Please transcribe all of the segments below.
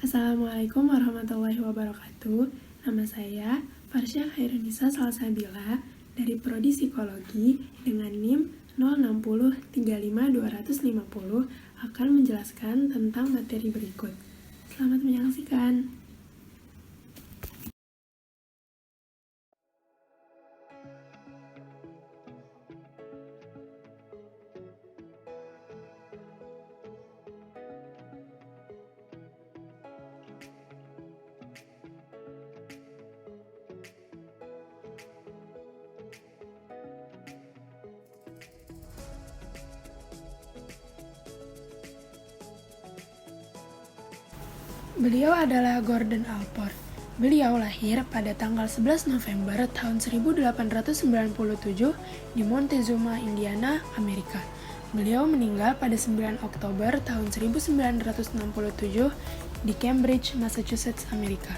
Assalamualaikum warahmatullahi wabarakatuh. Nama saya Farsya Khairunisa Salsabila dari Prodi Psikologi dengan NIM 060355250 akan menjelaskan tentang materi berikut. Selamat menyaksikan. Beliau adalah Gordon Allport. Beliau lahir pada tanggal 11 November tahun 1897 di Montezuma, Indiana, Amerika. Beliau meninggal pada 9 Oktober tahun 1967 di Cambridge, Massachusetts, Amerika.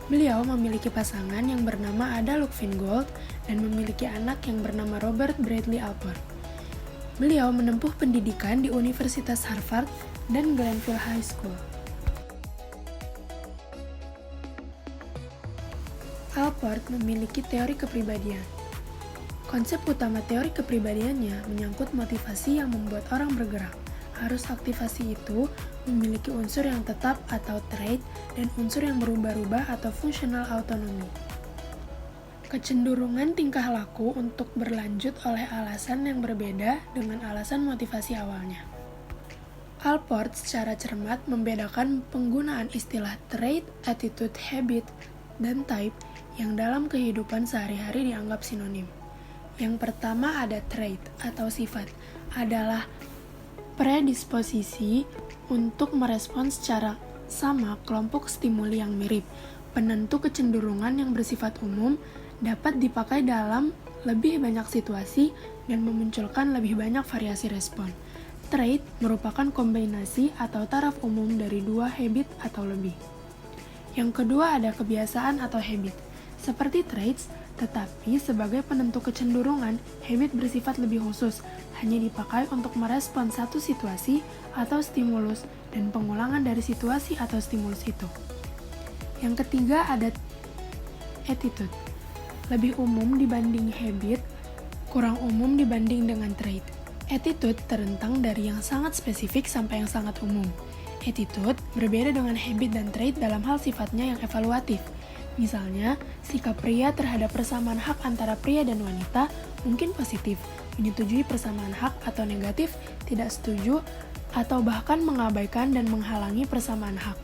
Beliau memiliki pasangan yang bernama Ada Lukvin Gold dan memiliki anak yang bernama Robert Bradley Allport. Beliau menempuh pendidikan di Universitas Harvard dan Glenville High School. Allport memiliki teori kepribadian. Konsep utama teori kepribadiannya menyangkut motivasi yang membuat orang bergerak. Arus aktivasi itu memiliki unsur yang tetap atau trait dan unsur yang berubah-ubah atau fungsional autonomi. Kecenderungan tingkah laku untuk berlanjut oleh alasan yang berbeda dengan alasan motivasi awalnya. Allport secara cermat membedakan penggunaan istilah trait, attitude, habit, dan type yang dalam kehidupan sehari-hari dianggap sinonim. Yang pertama ada trait atau sifat, adalah predisposisi untuk merespon secara sama kelompok stimuli yang mirip. Penentu kecenderungan yang bersifat umum dapat dipakai dalam lebih banyak situasi dan memunculkan lebih banyak variasi respon. Trait merupakan kombinasi atau taraf umum dari dua habit atau lebih. Yang kedua ada kebiasaan atau habit. Seperti traits, tetapi sebagai penentu kecenderungan, habit bersifat lebih khusus, hanya dipakai untuk merespon satu situasi atau stimulus dan pengulangan dari situasi atau stimulus itu. Yang ketiga ada attitude. Lebih umum dibanding habit, kurang umum dibanding dengan trait. Attitude terentang dari yang sangat spesifik sampai yang sangat umum. Attitude berbeda dengan habit dan trait dalam hal sifatnya yang evaluatif. Misalnya, sikap pria terhadap persamaan hak antara pria dan wanita mungkin positif, menyetujui persamaan hak, atau negatif, tidak setuju, atau bahkan mengabaikan dan menghalangi persamaan hak.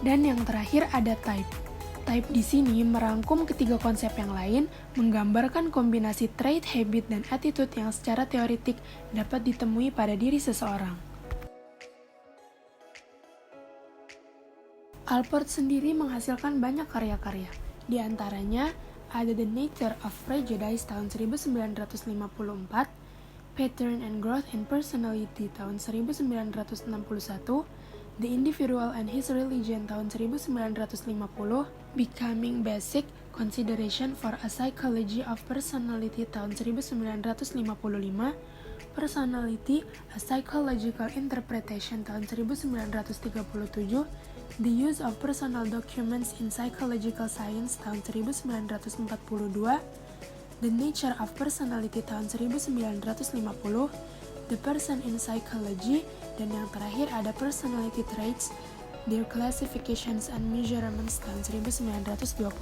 Dan yang terakhir ada type. Type di sini merangkum ketiga konsep yang lain, menggambarkan kombinasi trait, habit, dan attitude yang secara teoretik dapat ditemui pada diri seseorang. Allport sendiri menghasilkan banyak karya-karya. Di antaranya ada The Nature of Prejudice tahun 1954, Pattern and Growth in Personality tahun 1961, The Individual and His Religion tahun 1950, Becoming Basic Consideration for a Psychology of Personality tahun 1955, Personality, a Psychological Interpretation tahun 1937, The Use of Personal Documents in Psychological Science tahun 1942, The Nature of Personality tahun 1950, The Person in Psychology, dan yang terakhir ada Personality Traits, Their Classifications and Measurements tahun 1921.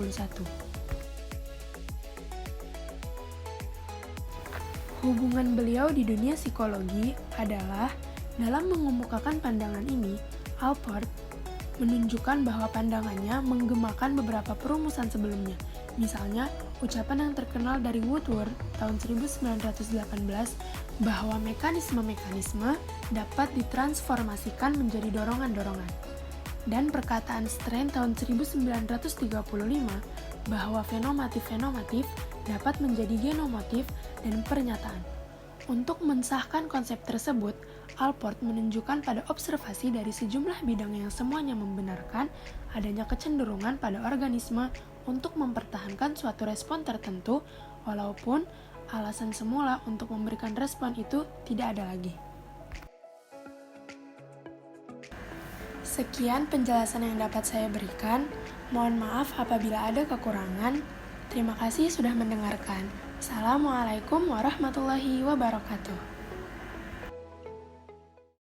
Hubungan beliau di dunia psikologi adalah, dalam mengemukakan pandangan ini, Allport menunjukkan bahwa pandangannya menggemakan beberapa perumusan sebelumnya. Misalnya, ucapan yang terkenal dari Woodward tahun 1918 bahwa mekanisme-mekanisme dapat ditransformasikan menjadi dorongan-dorongan. Dan perkataan Strand tahun 1935 bahwa fenomatif-fenomatif dapat menjadi genomotif dan pernyataan. Untuk mensahkan konsep tersebut, Allport menunjukkan pada observasi dari sejumlah bidang yang semuanya membenarkan adanya kecenderungan pada organisme untuk mempertahankan suatu respon tertentu, walaupun alasan semula untuk memberikan respon itu tidak ada lagi. Sekian penjelasan yang dapat saya berikan. Mohon maaf apabila ada kekurangan. Terima kasih sudah mendengarkan. Assalamualaikum warahmatullahi wabarakatuh.